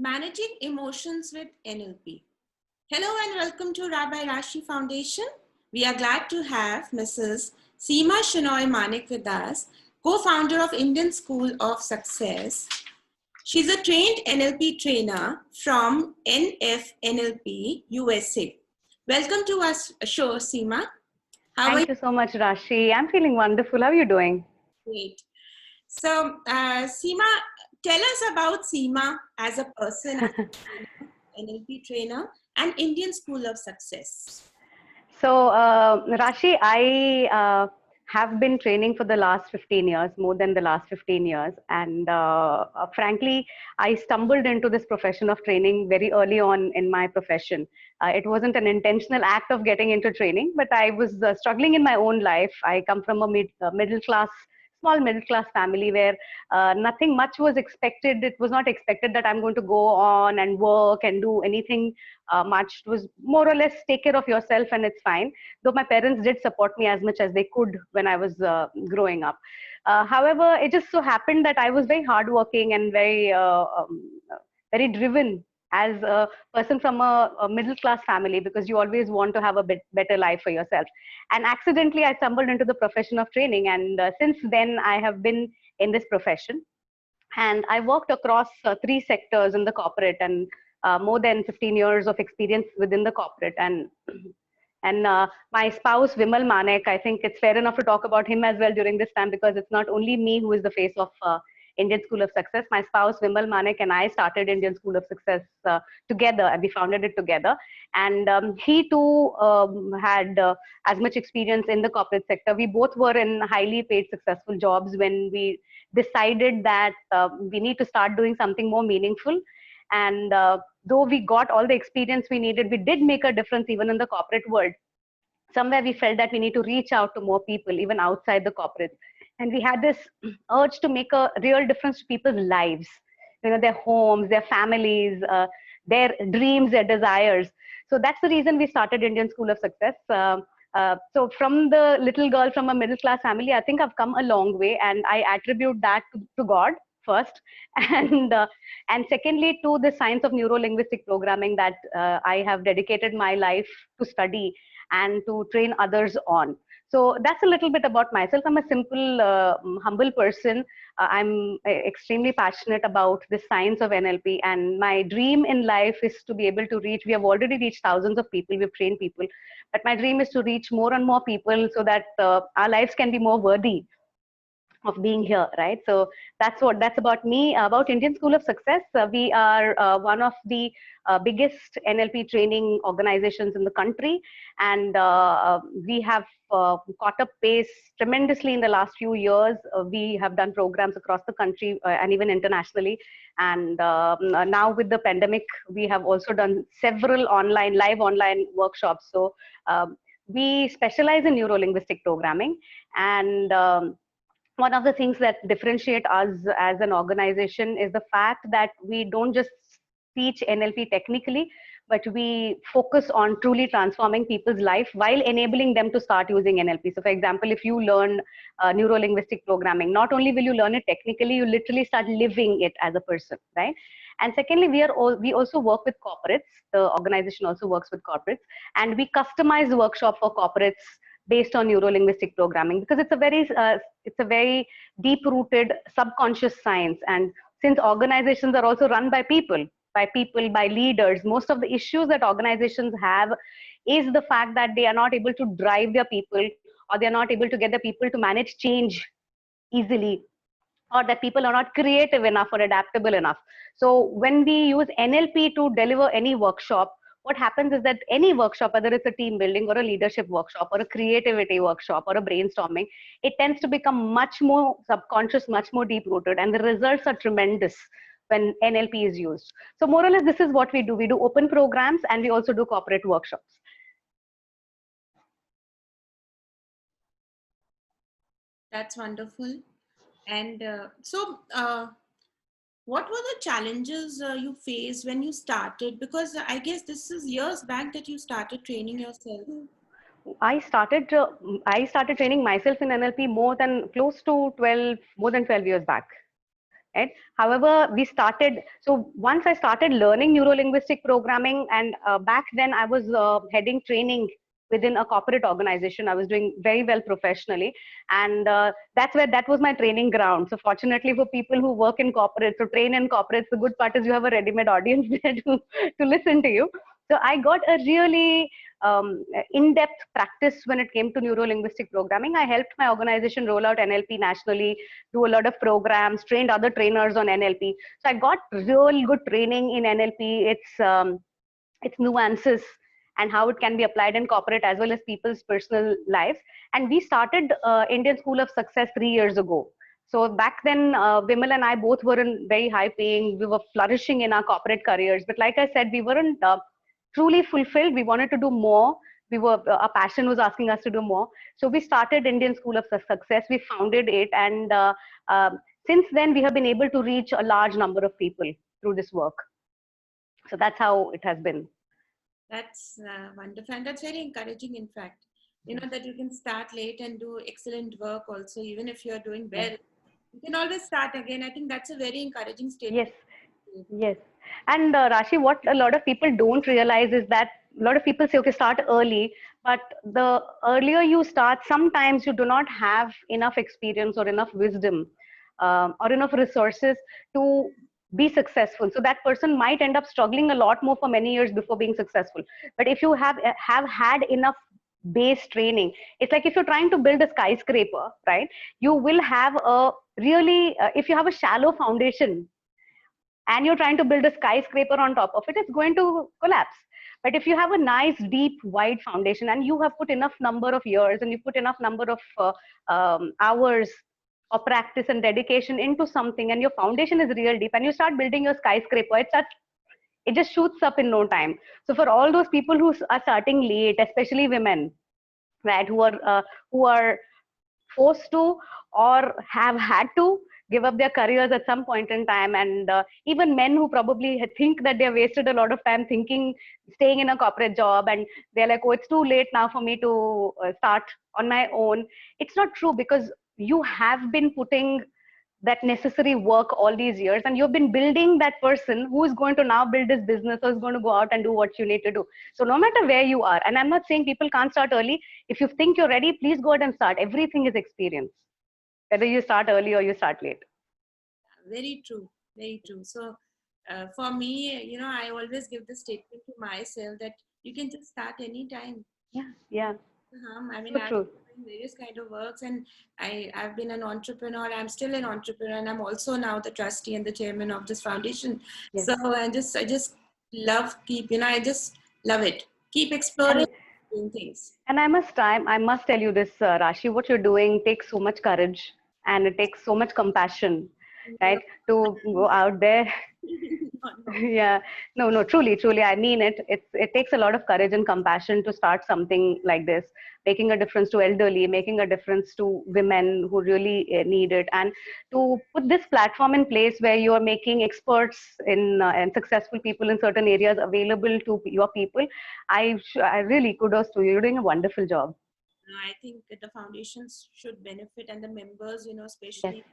Managing Emotions with NLP. Hello and welcome to Rabbi Rashi Foundation. We are glad to have Mrs. Seema Shenoy Manik with us, co-founder of Indian School of Success. She's a trained NLP trainer from NFNLP USA. Welcome to our show, Seema. Thank you so much, Rashi. I'm feeling wonderful. How are you doing? Great. So, Seema, tell us about Seema as a person, as a NLP trainer, and Indian School of Success. So, Rashi, I have been training for the last 15 years, more than the last 15 years. And frankly, I stumbled into this profession of training very early on in my profession. It wasn't an intentional act of getting into training, but I was struggling in my own life. I come from a small middle class family where nothing much was expected. It was not expected that I'm going to go on and work and do anything much. It was more or less take care of yourself and it's fine. Though my parents did support me as much as they could when I was growing up. However, it just so happened that I was very hardworking and very driven as a person from a middle class family, because you always want to have a bit better life for yourself. And accidentally, I stumbled into the profession of training. And since then, I have been in this profession. And I worked across three sectors in the corporate, and more than 15 years of experience within the corporate. And my spouse, Vimal Manek, I think it's fair enough to talk about him as well during this time, because it's not only me who is the face of Indian School of Success. My spouse, Vimal Manek, and I started Indian School of Success together, and we founded it together. And he too had as much experience in the corporate sector. We both were in highly paid, successful jobs when we decided that we need to start doing something more meaningful. And though we got all the experience we needed, we did make a difference even in the corporate world. Somewhere we felt that we need to reach out to more people, even outside the corporate. And we had this urge to make a real difference to people's lives, their homes, their families, their dreams, their desires. So that's the reason we started Indian School of Success. So from the little girl from a middle class family, I think I've come a long way, and I attribute that to God first, and secondly to the science of neuro linguistic programming that I have dedicated my life to study and to train others on. So that's a little bit about myself. I'm a simple, humble person. I'm extremely passionate about the science of NLP, and my dream in life is to be able to reach. We have already reached thousands of people. We've trained people, but my dream is to reach more and more people so that our lives can be more worthy of being here, right? So that's about me. About Indian School of Success, we are one of the biggest NLP training organizations in the country, and we have caught up pace tremendously in the last few years. We have done programs across the country and even internationally, and now with the pandemic, we have also done several live online workshops. So we specialize in neuro linguistic programming, and one of the things that differentiate us as an organization is the fact that we don't just teach NLP technically, but we focus on truly transforming people's life while enabling them to start using NLP. So for example, if you learn neuro-linguistic programming, not only will you learn it technically, you literally start living it as a person, right? And secondly, we also work with corporates. The organization also works with corporates, and we customize the workshop for corporates based on neuro-linguistic programming, because it's a very deep-rooted subconscious science. And since organizations are also run by people, by leaders, most of the issues that organizations have is the fact that they are not able to drive their people, or they are not able to get the people to manage change easily, or that people are not creative enough or adaptable enough. So when we use NLP to deliver any workshop, what happens is that any workshop, whether it's a team building or a leadership workshop or a creativity workshop or a brainstorming, it tends to become much more subconscious, much more deep rooted, and the results are tremendous when NLP is used. So more or less, this is what we do. We do open programs, and we also do corporate workshops. That's wonderful. And what were the challenges you faced when you started? Because I guess this is years back that you started training yourself. I started training myself in NLP more than 12 years back. right? However, so once I started learning neuro-linguistic programming, and back then I was heading training within a corporate organization. I was doing very well professionally, and that was my training ground. So fortunately for people who work in corporates, so train in corporates, the good part is you have a ready-made audience there to listen to you. So I got a really in-depth practice when it came to neuro-linguistic programming. I helped my organization roll out NLP nationally, do a lot of programs, trained other trainers on NLP. So I got real good training in NLP, its nuances, and how it can be applied in corporate as well as people's personal lives. And we started Indian School of Success 3 years ago. So back then, Vimal and I both weren't very high paying. We were flourishing in our corporate careers. But like I said, we weren't truly fulfilled. We wanted to do more. Our passion was asking us to do more. So we started Indian School of Success. We founded it. And since then, we have been able to reach a large number of people through this work. So that's how it has been. That's wonderful. And that's very encouraging, in fact, that you can start late and do excellent work also, even if you're doing well. You can always start again. I think that's a very encouraging statement. Yes. And Rashi, what a lot of people don't realize is that a lot of people say, okay, start early. But the earlier you start, sometimes you do not have enough experience or enough wisdom or enough resources to be successful. So that person might end up struggling a lot more for many years before being successful. But if you have had enough base training, it's like if you're trying to build a skyscraper, right? You will have a really, if you have a shallow foundation and you're trying to build a skyscraper on top of it, it's going to collapse. But if you have a nice, deep, wide foundation and you have put enough number of years and you put enough number of hours of practice and dedication into something, and your foundation is real deep, and you start building your skyscraper, it just shoots up in no time. So for all those people who are starting late, especially women, right, who are forced to or have had to give up their careers at some point in time, and even men who probably think that they've wasted a lot of time staying in a corporate job, and they're like, oh, it's too late now for me to start on my own. It's not true, because you have been putting that necessary work all these years, and you've been building that person who is going to now build his business or is going to go out and do what you need to do. So no matter where you are, and I'm not saying people can't start early. If you think you're ready, please go ahead and start. Everything is experience, whether you start early or you start late. Very true. Very true. So for me, I always give the statement to myself that you can just start anytime. Yeah. I mean, So I've true. done various kind of works, and I've been an entrepreneur. I'm still an entrepreneur, and I'm also now the trustee and the chairman of this foundation. Yes. So I just love I just love it. Keep exploring, doing things. And I must tell you this, Rashi, what you're doing takes so much courage, and it takes so much compassion, right? To go out there. Yeah, no, truly, I mean it. It takes a lot of courage and compassion to start something like this, making a difference to elderly, making a difference to women who really need it, and to put this platform in place where you are making experts and successful people in certain areas available to your people. I really kudos to you. You're doing a wonderful job. I think that the foundations should benefit, and the members, especially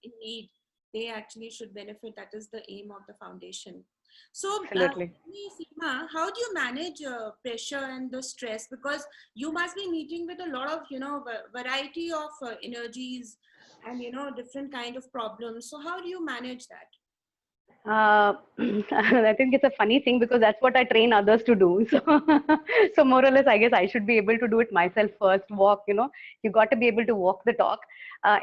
in need, they actually should benefit. That is the aim of the foundation. So, Absolutely. Seema, how do you manage pressure and the stress? Because you must be meeting with a lot of, variety of energies and, different kind of problems. So how do you manage that? I think it's a funny thing, because that's what I train others to do. So more or less, I guess I should be able to do it myself first. You got to be able to walk the talk.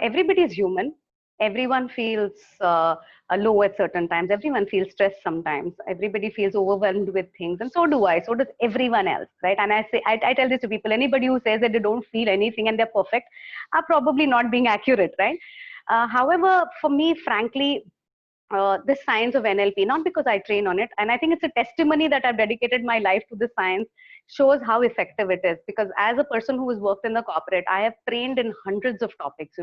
Everybody is human. Everyone feels low at certain times. Everyone feels stressed sometimes. Everybody feels overwhelmed with things, and so do I. So does everyone else, right? And I tell this to people: anybody who says that they don't feel anything and they're perfect are probably not being accurate, right? However, for me, frankly, this science of NLP, not because I train on it, and I think it's a testimony that I've dedicated my life to the science, shows how effective it is. Because as a person who has worked in the corporate, I have trained in hundreds of topics,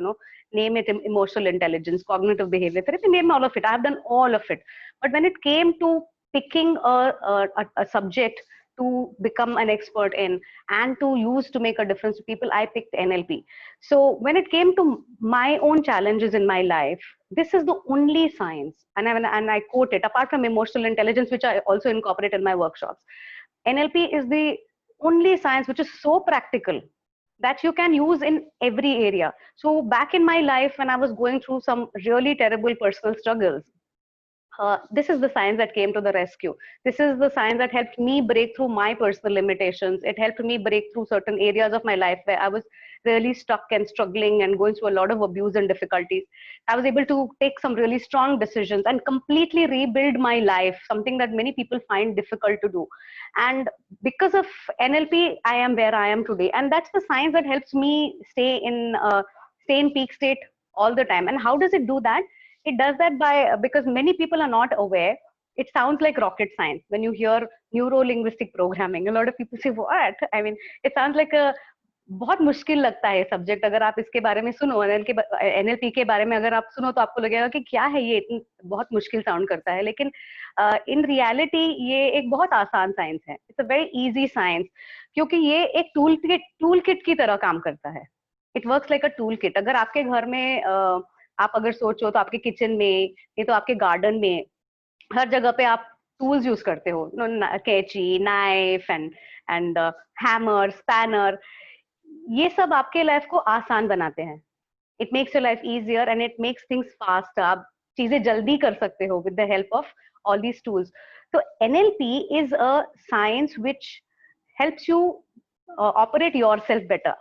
name it emotional intelligence, cognitive behavior therapy, name all of it. I have done all of it. But when it came to picking a subject to become an expert in and to use to make a difference to people, I picked NLP. So when it came to my own challenges in my life, this is the only science, and I quote it, apart from emotional intelligence, which I also incorporate in my workshops, NLP is the only science which is so practical that you can use in every area. So back in my life, when I was going through some really terrible personal struggles, this is the science that came to the rescue. This is the science that helped me break through my personal limitations. It helped me break through certain areas of my life where I was really stuck and struggling and going through a lot of abuse and difficulties. I was able to take some really strong decisions and completely rebuild my life, something that many people find difficult to do. And because of NLP, I am where I am today. And that's the science that helps me stay in peak state all the time. And how does it do that? It does that by, because many people are not aware. It sounds like rocket science when you hear neuro linguistic programming. A lot of people say, what? I mean, it sounds like a बहुत मुश्किल लगता है subject. अगर आप इसके बारे में सुनो, एनएलपी के बारे में अगर आप सुनो, तो आपको लगेगा कि क्या है ये, इतनी बहुत मुश्किल साउंड करता है. लेकिन इन रियलिटी ये एक बहुत आसान साइंस है. It's a very easy science, क्योंकि ये एक टूल किट की तरह काम करता है. It works like a tool kit. अगर आपके घर में आप अगर सोचो तो आपके किचन में, ये तो आपके गार्डन में, हर जगह पे आप टूल्स यूज करते हो, कैची, नाइफ एंड हैमर, स्पैनर. ये सब आपके लाइफ को आसान बनाते हैं. It makes your life easier and it makes things fast. आप चीजें जल्दी कर सकते हो with the help of all these tools. तो NLP is a science which helps you operate yourself better.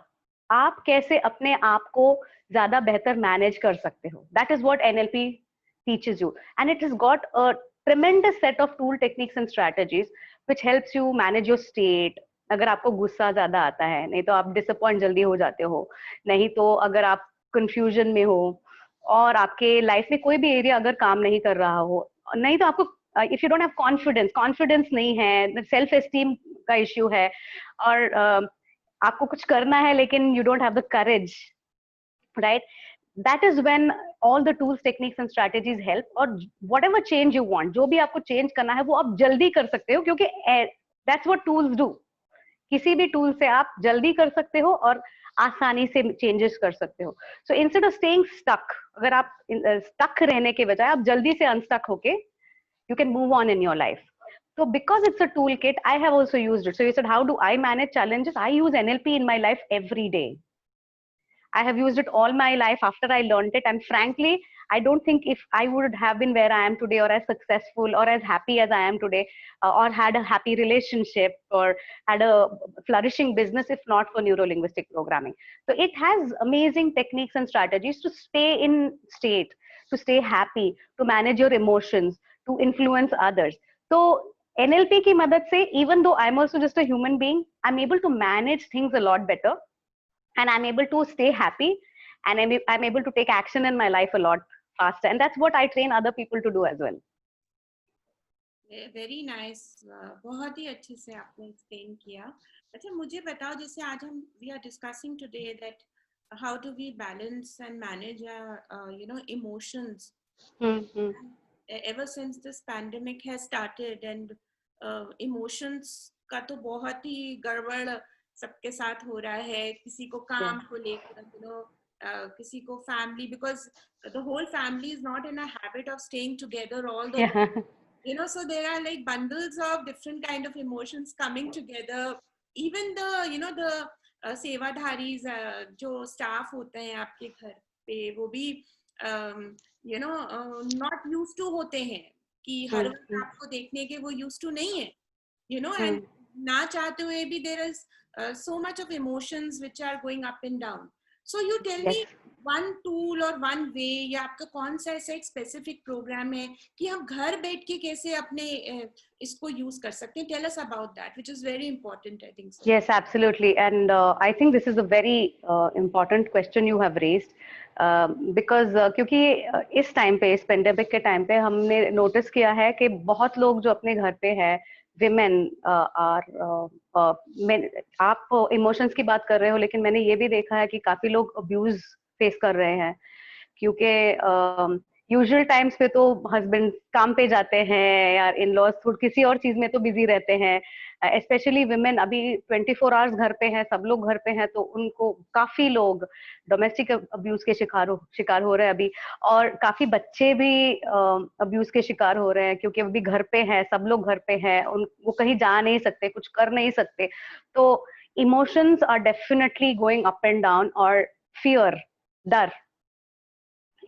आप कैसे अपने आप को ज्यादा बेहतर मैनेज कर सकते हो. That is what NLP teaches you, and it has got a tremendous set of tool techniques and strategies which helps you manage your state. अगर आपको गुस्सा ज्यादा आता है, नहीं तो आप डिसअपॉइंट जल्दी हो जाते हो, नहीं तो अगर आप कंफ्यूजन में हो और आपके लाइफ में कोई भी एरिया अगर काम नहीं कर रहा हो, नहीं तो आपको if you don't have confidence नहीं है, सेल्फ एस्टीम का इश्यू है, और आपको कुछ करना है लेकिन you don't have the courage, right? That is when all the tools, techniques and strategies help. और whatever change you want, जो भी आपको change करना है वो आप जल्दी कर सकते हो, क्योंकि that's what tools do. किसी भी tool से आप जल्दी कर सकते हो और आसानी से changes कर सकते हो. So instead of staying stuck, अगर आप stuck रहने के बजाय आप जल्दी से unstuck होके you can move on in your life. So because it's a toolkit, I have also used it. So you said, how do I manage challenges? I use NLP in my life every day. I have used it all my life after I learned it. And frankly, I don't think if I would have been where I am today, or as successful or as happy as I am today, or had a happy relationship or had a flourishing business, if not for neuro-linguistic programming. So it has amazing techniques and strategies to stay in state, to stay happy, to manage your emotions, to influence others. So NLP की मदद से, even though I'm also just a human being, I'm able to manage things a lot better. And I'm able to stay happy, and I'm able to take action in my life a lot faster. And that's what I train other people to do as well. Very nice. बहुत ही अच्छे से आपने explain किया. अच्छा, मुझे बताओ, जैसे आज हम we are discussing today that how do we balance and manage our emotions. Ever since this pandemic has started, and emotions का तो बहुत ही गड़बड़ सबके साथ हो रहा है. किसी को काम को लेकर, किसी को family, because the whole family is not in a habit of staying together all the time. So there are like bundles of different kind of emotions coming together. Even the सेवाधारीज जो staff होते हैं आपके घर पे, वो भी not used to होते हैं कि हर वक्त आपको देखने के वो used to नहीं है, and ना चाहते हुए भी there is so much of emotions which are going up and down. So you tell me one tool or one way, या आपका कौन सा ऐसा एक specific program है कि हम घर बैठ के कैसे अपने इसको use कर सकते हैं. Tell us about that, which is very important, I think so. Yes, absolutely. And I think this is a very important question you have raised. Because क्योंकि इस टाइम पे, इस पेंडेमिक के टाइम पे हमने नोटिस किया है कि बहुत लोग जो अपने घर पे है, विमेन आप इमोशंस की बात कर रहे हो, लेकिन मैंने ये भी देखा है कि काफी लोग अब्यूज फेस कर रहे हैं, क्योंकि यूजुअल टाइम्स पे तो हस्बैंड काम पे जाते हैं या इन लॉज किसी और चीज में तो बिजी रहते हैं, स्पेशली विमेन अभी 24 आवर्स घर पे हैं, सब लोग घर पे हैं, तो उनको काफी लोग डोमेस्टिक अब्यूज के शिकार हो रहे हैं अभी, और काफी बच्चे भी अब्यूज के शिकार हो रहे हैं क्योंकि अभी घर पे हैं, सब लोग घर पे हैं, वो कहीं जा नहीं सकते, कुछ कर नहीं सकते, तो emotions are definitely going up and down, और फियर, डर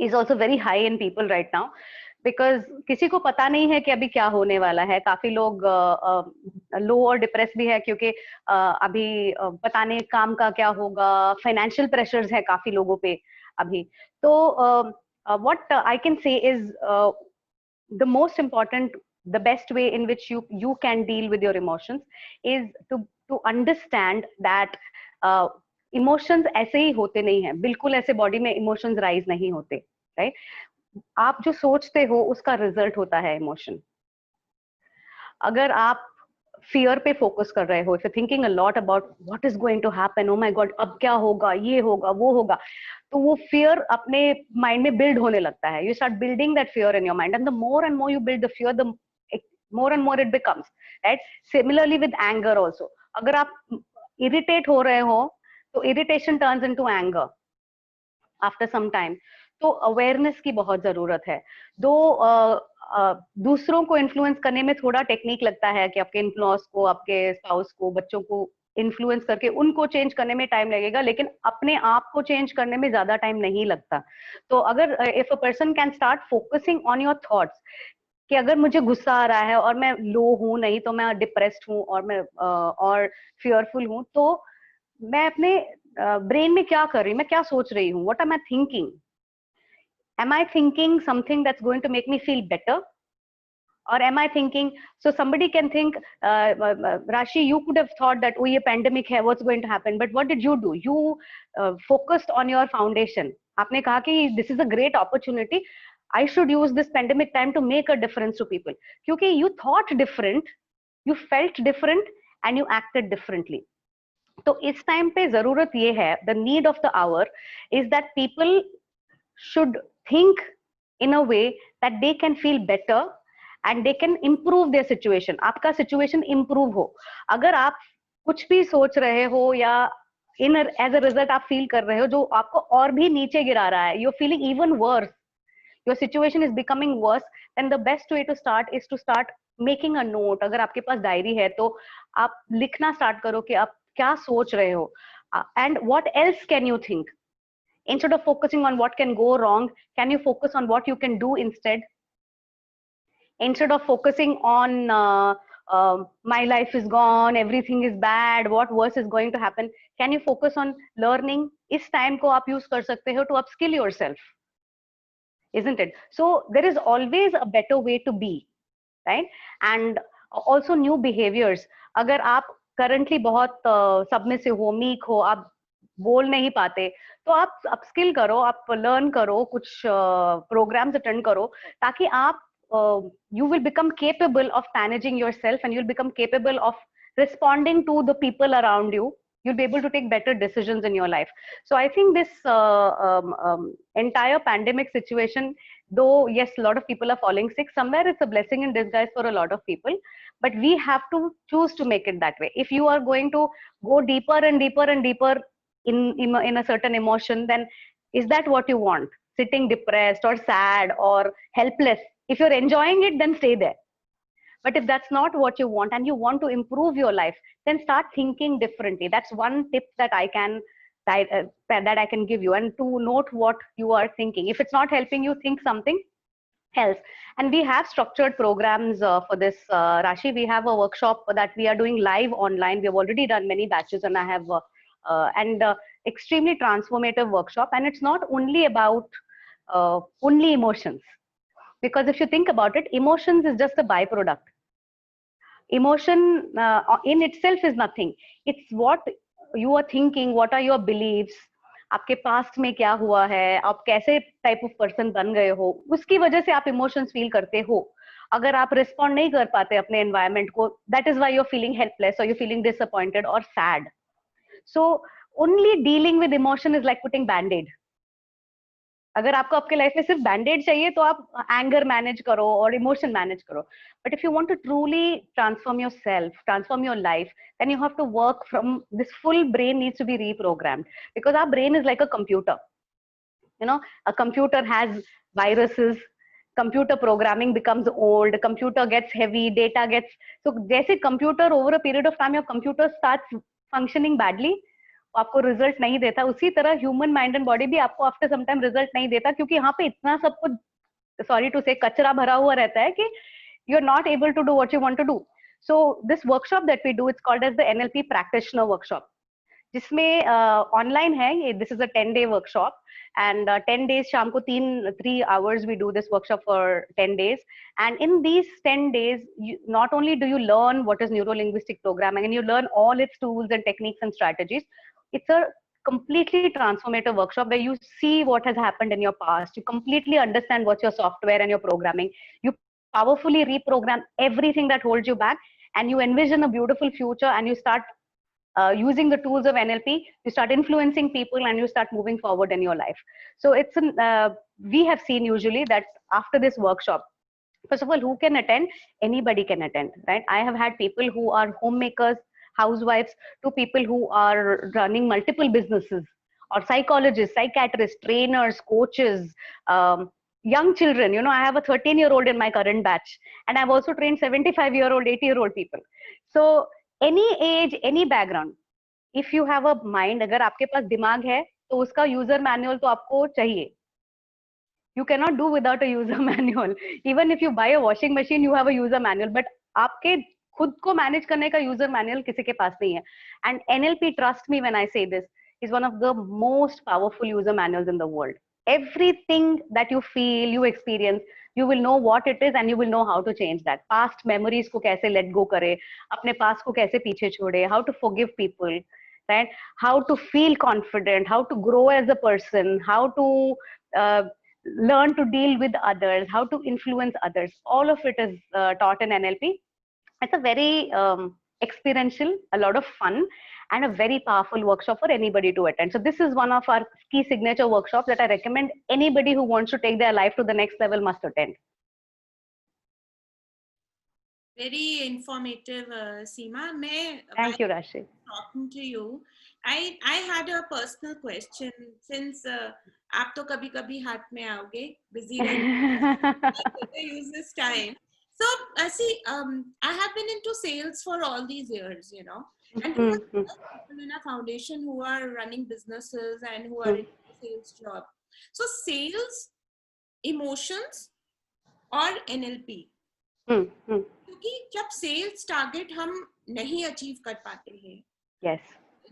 is also very high in people right now, because किसी को पता नहीं है कि अभी क्या होने वाला है। काफी लोग लो और डिप्रेस भी है क्योंकि अभी पता नहीं काम का क्या होगा, फाइनेंशियल प्रेशर्स है काफी लोगों पे अभी। तो what I can say is the most important, the best way in which you can deal with your emotions is to understand that emotions ऐसे ही होते नहीं है, बिल्कुल ऐसे बॉडी में इमोशंस राइज नहीं होते, राइट? आप जो सोचते हो उसका रिजल्ट होता है इमोशन। अगर आप फियर पे फोकस कर रहे हो, if you thinking a lot about what is going to happen, oh my god अब क्या होगा, ये होगा वो होगा, तो वो फियर अपने माइंड में बिल्ड होने लगता है। You start building that fear in your mind, and the more and more you build the fear, the more and more it becomes, right? Similarly with anger also, अगर आप irritate हो रहे हो तो irritation turns into anger after some time। तो awareness की बहुत जरूरत है। दो दूसरों को इन्फ्लुएंस करने में थोड़ा टेक्निक लगता है कि आपके इनलॉज को, आपके स्पाउस को, बच्चों को इन्फ्लुएंस करके उनको चेंज करने में टाइम लगेगा, लेकिन अपने आप को चेंज करने में ज्यादा टाइम नहीं लगता। तो अगर if a person can start focusing on your thoughts, कि अगर मुझे गुस्सा आ रहा है और मैं लो हूं, नहीं तो मैं डिप्रेस्ड हूं और मैं और फियरफुल हूं, तो मैं अपने ब्रेन में क्या कर रही हूँ, मैं क्या सोच रही हूँ, what am I thinking, am I thinking something that's going to make me feel better, or am I thinking, so somebody can think Rashi, you could have thought that oh ye pandemic hai, what's going to happen, but what did you do? You focused on your foundation। आपने कहा कि this is a great opportunity, I should use this pandemic time to make a difference to people, क्योंकि you thought different, you felt different and you acted differently। तो इस time पे जरूरत ये है, the need of the hour is that people should think in a way that they can feel better and they can improve their situation। आपका situation improve हो, अगर आप कुछ भी सोच रहे हो या as a result आप feel कर रहे हो जो आपको और भी नीचे गिरा रहा है, you're feeling even worse, your situation is becoming worse, then the best way to start is to start making a note। अगर आपके पास डायरी है तो आप लिखना स्टार्ट करो कि आप क्या सोच रहे हो, and what else can you think। Instead of focusing on what can go wrong, can you focus on what you can do instead? Instead of focusing on my life is gone, everything is bad, what worse is going to happen, can you focus on learning? इस time को आप use कर सकते हो to upskill yourself, isn't it? So there is always a better way to be, right? And also new behaviors। अगर आप currently बहुत submissive हो, meek हो, आप बोल नहीं पाते, तो आप अपस्किल करो, आप लर्न करो, कुछ प्रोग्राम्स अटेंड करो, ताकि आप you will become capable of managing yourself and you'll become capable of responding to the people around you। You'll be able to take better decisions in your life। So I think this entire pandemic situation, though yes, a lot of people are falling sick, somewhere it's a blessing in disguise for a lot of people, but we have to choose to make it that way। If you are going to go deeper and deeper and deeper in a certain emotion, then is that what you want? Sitting depressed or sad or helpless, if you're enjoying it, then stay there। But if that's not what you want and you want to improve your life, then start thinking differently। That's one tip that I can give you, and to note what you are thinking. If it's not helping you, think something else। And we have structured programs for this, Rashi. We have a workshop that we are doing live online. We have already done many batches, and I have extremely transformative workshop, and it's not only about only emotions, because if you think about it, emotions is just a byproduct। Emotion in itself is nothing, it's what you are thinking, what are your beliefs, आपके past में क्या हुआ है, आप कैसे type of person बन गए हो, उसकी वजह से आप इमोशंस फील करते हो। अगर आप रिस्पॉन्ड नहीं कर पाते अपने एनवायरनमेंट को, that is why you are feeling helpless और यू फीलिंग डिसअपॉइंटेड और sad. So only dealing with emotion is like putting band-aid। अगर आपको आपके लाइफ में सिर्फ बैंडेड चाहिए तो आप एंगर मैनेज करो और इमोशन मैनेज करो, but if you want to truly transform yourself, transform your life, then you have to work from this. Full brain needs to be reprogrammed, because our brain is like a computer. You know, a computer has viruses, computer programming becomes old, computer gets heavy, data gets, so jaise computer over a period of time your computer starts functioning badly, आपको result नहीं देता, उसी तरह human mind and body भी आपको after some time result नहीं देता, क्योंकि यहाँ पे इतना सब कुछ, सॉरी टू से, कचरा भरा हुआ रहता है कि you are not able to do what you want to do. So this workshop that we do, it's called as the NLP practitioner workshop, जिसमें ऑनलाइन है ये. This is a 10-day workshop, and 10 days शाम को 3 hours we do this workshop for 10 days, and in these 10 days not only do you learn what is neuro-linguistic programming and you learn all its tools and techniques and strategies, it's a completely transformative workshop where you see what has happened in your past, you completely understand what's your software and your programming, you powerfully reprogram everything that holds you back, and you envision a beautiful future, and you start using the tools of NLP, you start influencing people, and you start moving forward in your life. So it's we have seen usually that after this workshop, first of all, who can attend? Anybody can attend, right? I have had people who are homemakers, housewives, to people who are running multiple businesses, or psychologists, psychiatrists, trainers, coaches, young children. You know, I have a 13-year-old in my current batch, and I've also trained 75-year-old, 80-year-old people. So any age, any background, if you have a mind, अगर आपके पास दिमाग है तो उसका user manual तो आपको चाहिए. You cannot do without a user manual. Even if you buy a washing machine, you have a user manual, but आपके खुद को मैनेज करने का यूजर मैनुअल किसी के पास नहीं है. And NLP, trust me when I say this, is one of the most powerful user manuals in the world. Everything that you feel, you experience, you will know what it is, and you will know how to change that. Past memories को कैसे let go करे, अपने past को कैसे पीछे छोड़े, how to forgive people, right? How to feel confident, how to grow as a person, how to learn to deal with others, how to influence others. All of it is taught in NLP. It's a very experiential, a lot of fun, and a very powerful workshop for anybody to attend. So this is one of our key signature workshops that I recommend anybody who wants to take their life to the next level must attend. Very informative, Seema. Thank you, Rashi. Talking to you, I had a personal question. Since आप तो कभी कभी हाथ में आओगे, busy use this time. So see, I have been into sales for all these years, you know, and people in a foundation who are running businesses and who are in a sales job. So sales, emotions, or NLP. क्योंकि जब sales target हम नहीं achieve कर पाते हैं. Yes.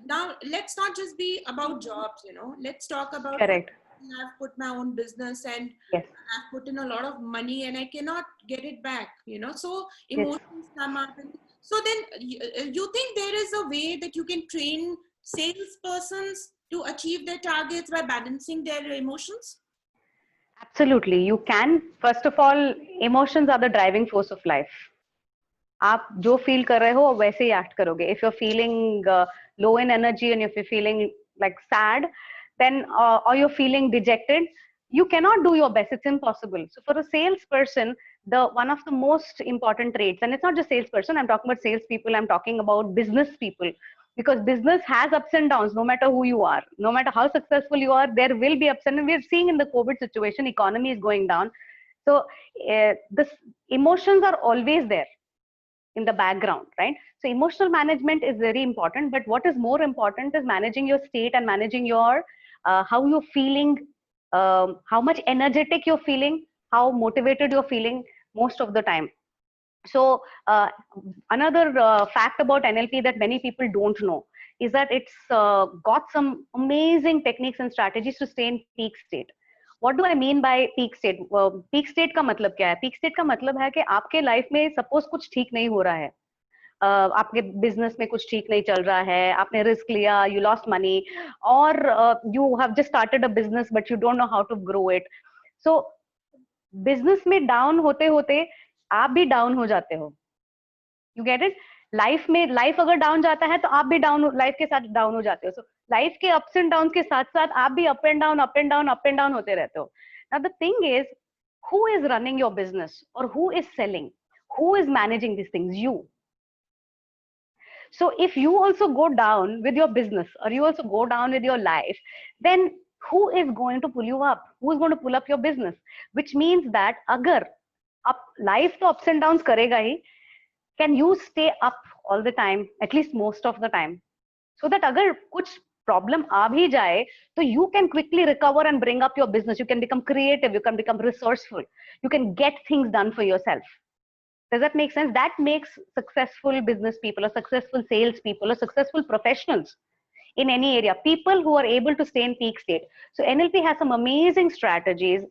Now let's not just be about jobs, you know. Let's talk about. Correct. I've put my own business, and yes, I've put in a lot of money, and I cannot get it back, you know. So emotions come up. So then you think there is a way that you can train salespersons to achieve their targets by balancing their emotions? Absolutely, you can. First of all, emotions are the driving force of life. आप जो feel कर रहे हो वैसे ही act करोगे. If you're feeling low in energy, and if you're feeling like sad, then or you're feeling dejected, you cannot do your best. It's impossible. So for a salesperson, one of the most important traits, and it's not just salesperson, I'm talking about salespeople, I'm talking about business people, because business has ups and downs. No matter who you are, no matter how successful you are, there will be ups and downs. We're seeing in the COVID situation, economy is going down. So this emotions are always there in the background, right? So emotional management is very important, but what is more important is managing your state and managing your how you're feeling, how much energetic you're feeling, how motivated you're feeling most of the time. So another fact about NLP that many people don't know is that it's got some amazing techniques and strategies to stay in peak state. What do I mean by peak state? Peak state का मतलब क्या है? Peak state का मतलब है कि आपके life में सपोज कुछ ठीक नहीं हो रहा है, आपके बिजनेस में कुछ ठीक नहीं चल रहा है, आपने रिस्क लिया, यू लॉस्ट मनी, और you have just started a business but you don't know how to grow it. So business में डाउन होते होते आप भी डाउन हो जाते हो. You get it? लाइफ में, लाइफ अगर डाउन जाता है तो आप भी डाउन, लाइफ के साथ डाउन हो जाते हो. सो लाइफ के ups and downs के साथ साथ आप भी up and down होते रहते हो. Now the thing is, who is running your business or who is selling? Who is managing these things? You. So if you also go down with your business or you also go down with your life, then who is going to pull you up? Who is going to pull up your business? Which means that agar up life to ups and downs karega hi, can you stay up all the time, at least most of the time, so that agar kuch problem aa bhi jaye, so you can quickly recover and bring up your business. You can become creative, you can become resourceful, you can get things done for yourself. Does that make sense? That makes successful business people or successful sales people or successful professionals in any area, people who are able to stay in peak state. So NLP has some amazing strategies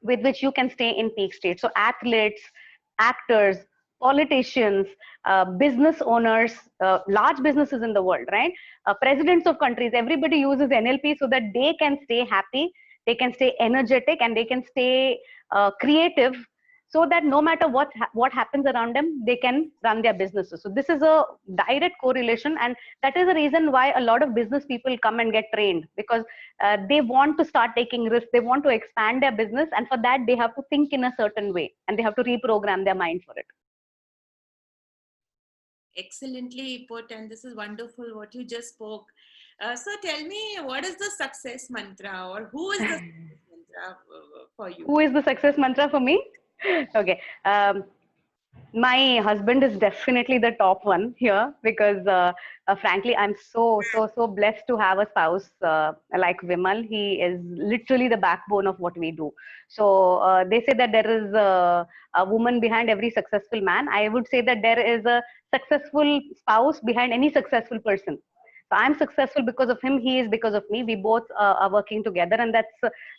with which you can stay in peak state. So athletes, actors, politicians, business owners, large businesses in the world, right? Presidents of countries, everybody uses NLP so that they can stay happy, they can stay energetic, and they can stay creative, so that no matter what happens around them, they can run their businesses. So this is a direct correlation, and that is the reason why a lot of business people come and get trained, because they want to start taking risks, they want to expand their business, and for that they have to think in a certain way and they have to reprogram their mind for it. Excellently put, and this is wonderful what you just spoke. So tell me, what is the success mantra, or who is the success mantra for you? Who is the success mantra for me? Okay. My husband is definitely the top one here, because frankly, I'm so blessed to have a spouse like Vimal. He is literally the backbone of what we do. So they say that there is a woman behind every successful man. I would say that there is a successful spouse behind any successful person. So I'm successful because of him. He is because of me. We both are working together, and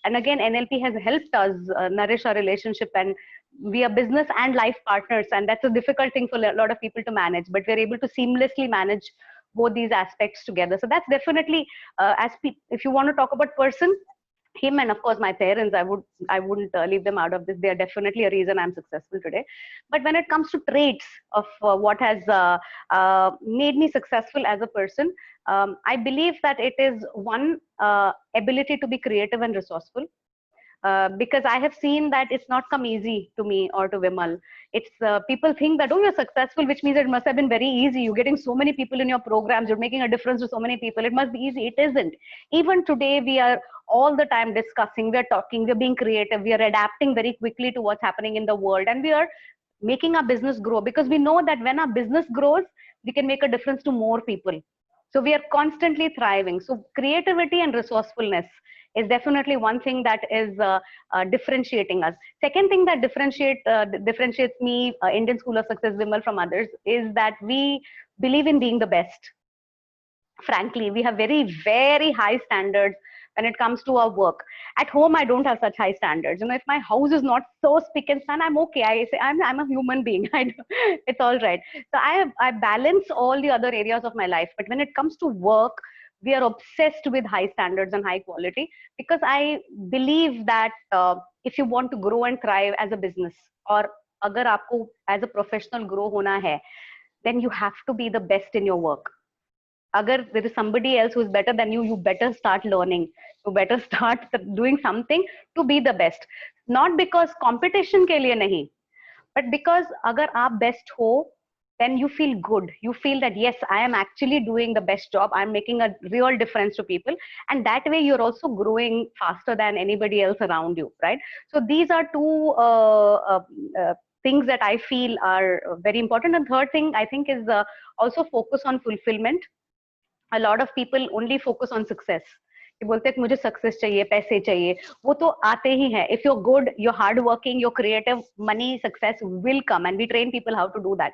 and again, NLP has helped us nourish our relationship, and we are business and life partners, and that's a difficult thing for a lot of people to manage, but we're able to seamlessly manage both these aspects together. So that's definitely if you want to talk about person, him, and of course my parents, I wouldn't leave them out of this. They are definitely a reason I'm successful today. But when it comes to traits of what has made me successful as a person, I believe that it is one, ability to be creative and resourceful. Because I have seen that it's not come easy to me or to Vimal. It's people think that, oh, you're successful, which means it must have been very easy. You're getting so many people in your programs. You're making a difference to so many people. It must be easy. It isn't. Even today, we are all the time discussing, we're talking, we're being creative, we are adapting very quickly to what's happening in the world, and we are making our business grow, because we know that when our business grows, we can make a difference to more people. So we are constantly thriving. So creativity and resourcefulness is definitely one thing that is differentiating us. Second thing that differentiates me, Indian School of Success, Vimal, from others, is that we believe in being the best. Frankly, we have very, very high standards when it comes to our work. At home, I don't have such high standards. You know, if my house is not so spick and span, I'm okay. I say I'm a human being. It's all right. So I balance all the other areas of my life. But when it comes to work, we are obsessed with high standards and high quality, because I believe that if you want to grow and thrive as a business, or agar aapko as a professional grow hona hai, then you have to be the best in your work. Agar there is somebody else who is better than you, you better start learning. You better start doing something to be the best. Not because competition ke liye nahi, but because agar aap best ho, then you feel good. You feel that, yes, I am actually doing the best job. I'm making a real difference to people. And that way you're also growing faster than anybody else around you, right? So these are two things that I feel are very important. And third thing I think is also focus on fulfillment. A lot of people only focus on success. कि बोलते हैं मुझे success चाहिए, पैसे चाहिए, वो तो आते ही हैं. If you're good, you're hardworking, you're creative, money, success will come, and we train people how to do that.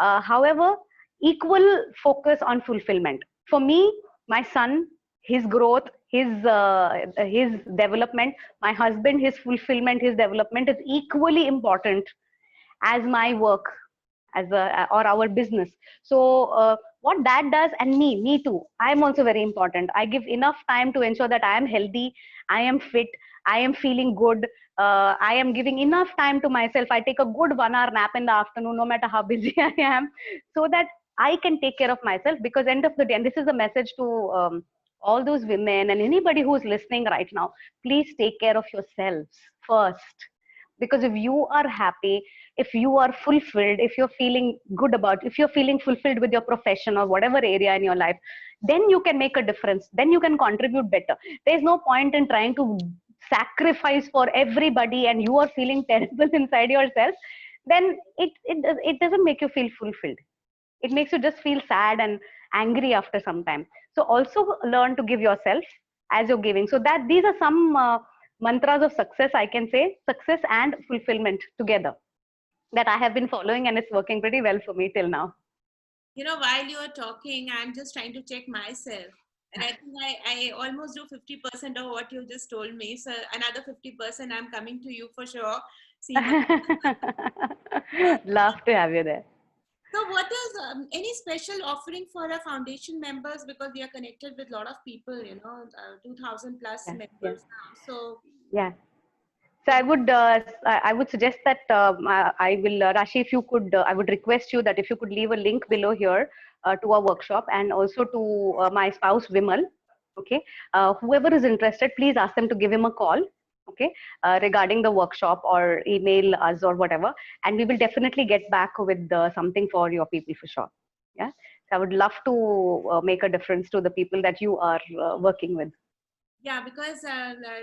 However, equal focus on fulfillment. For me, my son, his growth, his development, my husband, his fulfillment, his development is equally important as my work, or our business. So what that does, and me too, I am also very important. I give enough time to ensure that I am healthy, I am fit, I am feeling good. I am giving enough time to myself. I take a good 1 hour nap in the afternoon, no matter how busy I am, so that I can take care of myself. Because end of the day, and this is a message to all those women and anybody who's listening right now, please take care of yourselves first. Because if you are happy, if you are fulfilled, if you're feeling good about, if you're feeling fulfilled with your profession or whatever area in your life, then you can make a difference. Then you can contribute better. There's no point in trying to sacrifice for everybody and you are feeling terrible inside yourself. Then it doesn't make you feel fulfilled. It makes you just feel sad and angry after some time. So also learn to give yourself as you're giving. So that these are some mantras of success, I can say, success and fulfillment together, that I have been following, and it's working pretty well for me till now. You know, while you are talking, I'm just trying to check myself. And I think I almost do 50% of what you just told me. So another 50%, I'm coming to you for sure. Seema. Love to have you there. So what is any special offering for our foundation members, because we are connected with a lot of people, 2000 plus Yeah, members yeah. now. So Yeah. So I would suggest that I will, Rashi, if you could, I would request you that if you could leave a link below here to our workshop, and also to my spouse Vimal. Okay, whoever is interested, please ask them to give him a call. Okay, regarding the workshop, or email us or whatever, and we will definitely get back with something for your people for sure. Yeah, so I would love to make a difference to the people that you are working with. yeah, because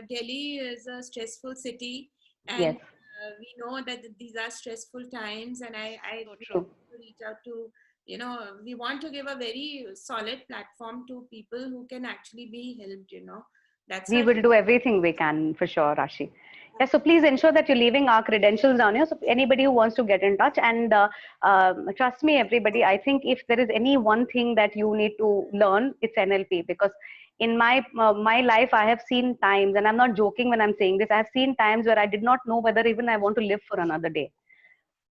Delhi is a stressful city, and Yes, we know that these are stressful times. And I so want true. to reach out to, we want to give a very solid platform to people who can actually be helped. That's We our. will do everything we can for sure, Rashi. Yeah, so please ensure that you're leaving our credentials down here. So anybody who wants to get in touch, and trust me, everybody, I think if there is any one thing that you need to learn, it's NLP. Because in my life, I have seen times, and I'm not joking when I'm saying this. I have seen times where I did not know whether even I want to live for another day,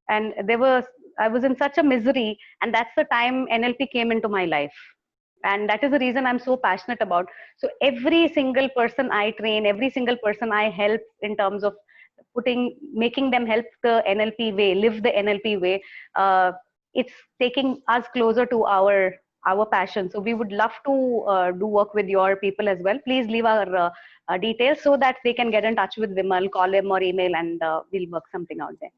and I was in such a misery, and that's the time NLP came into my life, and that is the reason I'm so passionate about. So every single person I train, every single person I help, in terms of making them help the NLP way, live the NLP way, it's taking us closer to our passion. So we would love to do work with your people as well. Please leave our details so that they can get in touch with Vimal, call him or email, and we'll work something out there.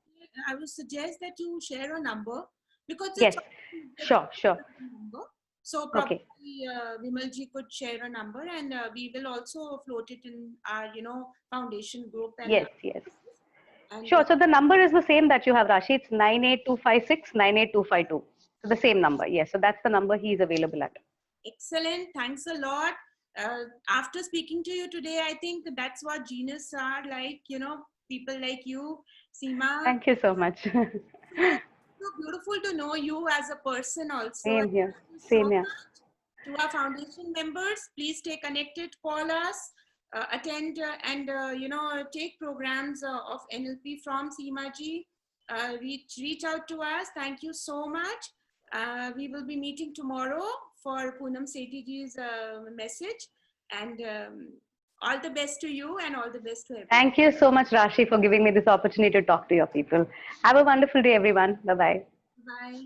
I would suggest that you share a number, because it's Yes, that sure, sure. number. So Okay. probably Vimalji could share a number, and we will also float it in our, foundation group, Yes, yes. and Sure. So the number is the same that you have, Rashi. It's 98256 98252. So the same number. Yes. So that's the number he is available at. excellent. Thanks a lot. After speaking to you today, I think that's what genius are like. People like you, Seema. Thank you so much. So beautiful to know you as a person also. Same here. Thank you so Same here. much. To our foundation members, please stay connected, call us, attend and take programs of NLP from Seema ji. Reach out to us. Thank you so much. We will be meeting tomorrow for Poonam Sethi ji's message, and all the best to you, and all the best to everyone. Thank you so much, Rashi, for giving me this opportunity to talk to your people. Have a wonderful day, everyone. Bye bye. Bye.